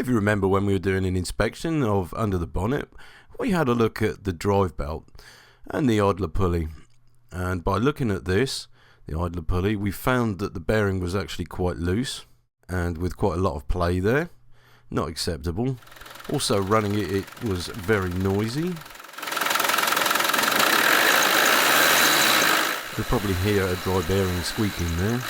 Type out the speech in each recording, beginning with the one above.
you remember when we were doing an inspection of under the bonnet, we had a look at the drive belt and the idler pulley. And by looking at this, the idler pulley, we found that the bearing was actually quite loose and with quite a lot of play there. Not acceptable. Also running it was very noisy. You'll probably hear a dry bearing squeaking there.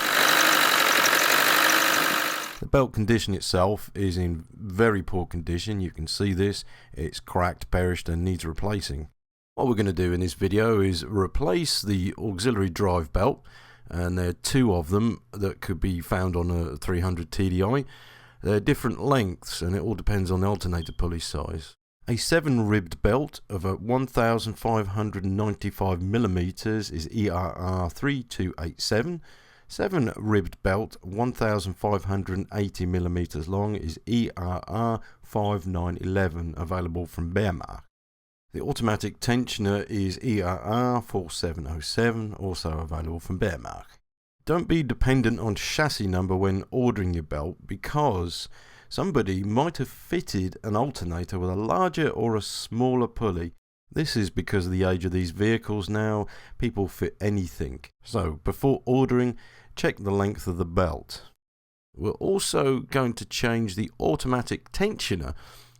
The belt condition itself is in very poor condition. You can see this. It's cracked, perished and needs replacing. What we're going to do in this video is replace the auxiliary drive belt, and there are two of them that could be found on a 300 TDI. They're different lengths and it all depends on the alternator pulley size. A 7-ribbed belt of a 1595mm is ERR 3287. 7-ribbed belt 1580mm long is ERR 5911, available from Bearmark. The automatic tensioner is ERR 4707, also available from Bearmark. Don't be dependent on chassis number when ordering your belt, because somebody might have fitted an alternator with a larger or a smaller pulley. This is because of the age of these vehicles now. People fit anything. So before ordering, check the length of the belt. We're also going to change the automatic tensioner,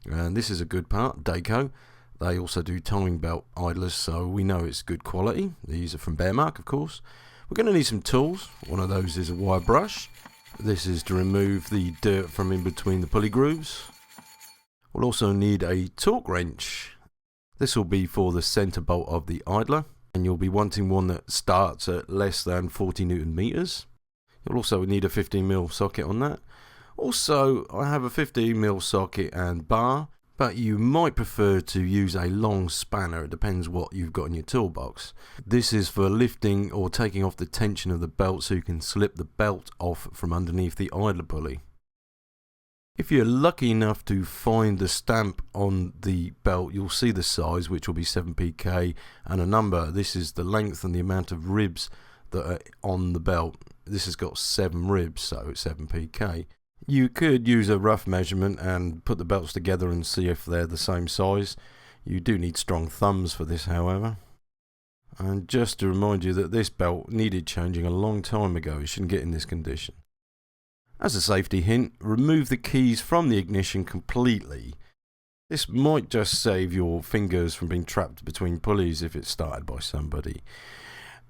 and this is a good part, Dayco. They also do timing belt idlers, so we know it's good quality. These are from Bearmark, of course. We're going to need some tools. One of those is a wire brush. This is to remove the dirt from in between the pulley grooves. We'll also need a torque wrench. This will be for the center bolt of the idler, and you'll be wanting one that starts at less than 40 Newton meters. You'll also need a 15mm socket on that. Also, I have a 15mm socket and bar, but you might prefer to use a long spanner. It depends what you've got in your toolbox. This is for lifting or taking off the tension of the belt so you can slip the belt off from underneath the idler pulley. If you're lucky enough to find the stamp on the belt, you'll see the size, which will be 7pk, and a number. This is the length and the amount of ribs that are on the belt. This has got 7 ribs, so it's 7pk. You could use a rough measurement and put the belts together and see if they're the same size. You do need strong thumbs for this, however. And just to remind you that this belt needed changing a long time ago. It shouldn't get in this condition. As a safety hint, remove the keys from the ignition completely. This might just save your fingers from being trapped between pulleys if it's started by somebody.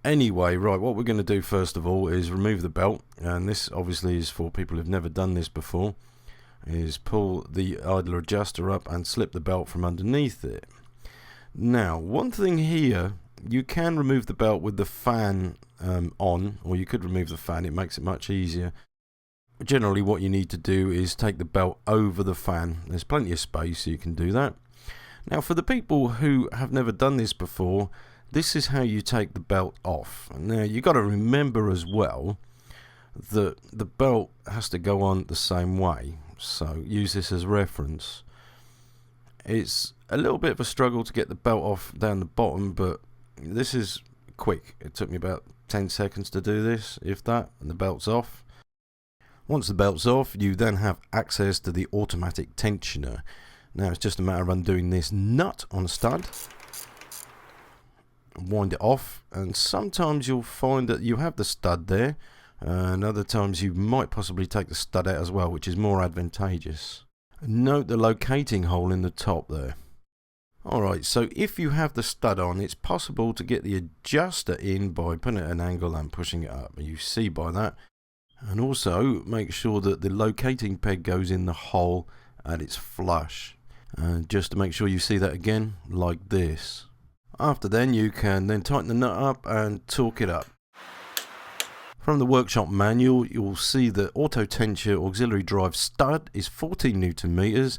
Anyway, right, what we're going to do first of all is remove the belt, and this obviously is for people who've never done this before, is pull the idler adjuster up and slip the belt from underneath it. Now, one thing here, you can remove the belt with the fan on, or you could remove the fan. It makes it much easier. Generally what you need to do is take the belt over the fan. There's plenty of space so you can do that. Now, for the people who have never done this before, this is how you take the belt off. Now, you got to remember as well that the belt has to go on the same way, so use this as reference. It's a little bit of a struggle to get the belt off down the bottom, but this is quick. It took me about 10 seconds to do this, if that, and the belt's off. Once the belt's off, you then have access to the automatic tensioner. Now it's just a matter of undoing this nut on a stud, wind it off, and sometimes you'll find that you have the stud there, and other times you might possibly take the stud out as well, which is more advantageous. Note the locating hole in the top there. Alright, so if you have the stud on, it's possible to get the adjuster in by putting it at an angle and pushing it up. You see by that. And also make sure that the locating peg goes in the hole and it's flush. And just to make sure you see that again, like this. After then, you can then tighten the nut up and torque it up. From the workshop manual, you'll see the auto tensioner auxiliary drive stud is 14 Newton meters,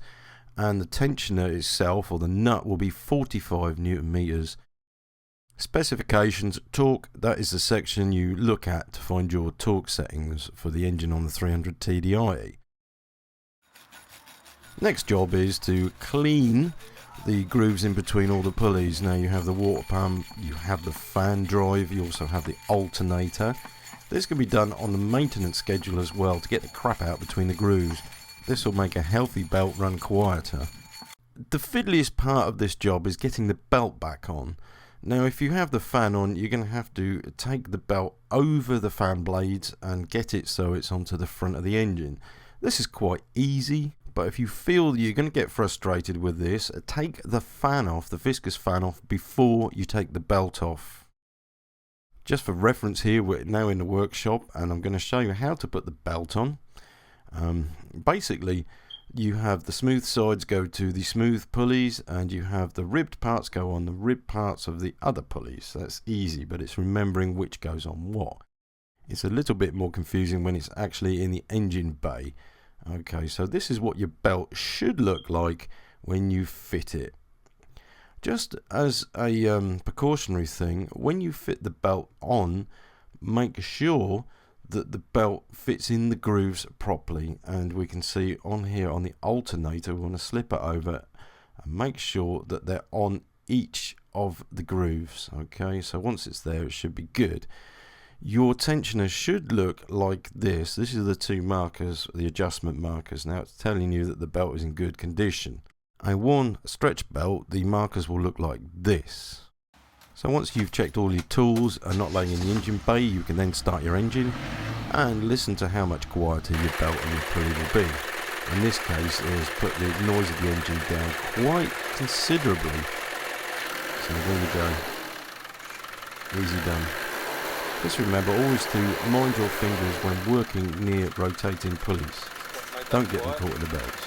and the tensioner itself, or the nut, will be 45 Newton meters. Specifications, torque, that is the section you look at to find your torque settings for the engine on the 300 TDI. Next job is to clean the grooves in between all the pulleys. Now you have the water pump, you have the fan drive, you also have the alternator. This can be done on the maintenance schedule as well to get the crap out between the grooves. This will make a healthy belt run quieter. The fiddliest part of this job is getting the belt back on. Now if you have the fan on, you're going to have to take the belt over the fan blades and get it so it's onto the front of the engine. This is quite easy, but if you feel you're going to get frustrated with this, take the fan off, the viscous fan off, before you take the belt off. Just for reference here, we're now in the workshop and I'm going to show you how to put the belt on. Basically, you have the smooth sides go to the smooth pulleys and you have the ribbed parts go on the ribbed parts of the other pulleys. That's easy, but it's remembering which goes on what. It's a little bit more confusing when it's actually in the engine bay. Okay, so this is what your belt should look like when you fit it. Just as a precautionary thing, when you fit the belt on, make sure that the belt fits in the grooves properly, and we can see on here on the alternator, we want to slip it over and make sure that they're on each of the grooves. Okay, so once it's there, it should be good. Your tensioner should look like this. This is the two markers, the adjustment markers. Now it's telling you that the belt is in good condition. A worn stretch belt, the markers will look like this. So once you've checked all your tools are not laying in the engine bay, you can then start your engine and listen to how much quieter your belt and your pulley will be. In this case, it has put the noise of the engine down quite considerably. So there you go. Easy done. Just remember always to mind your fingers when working near rotating pulleys. Don't get them caught in the belt.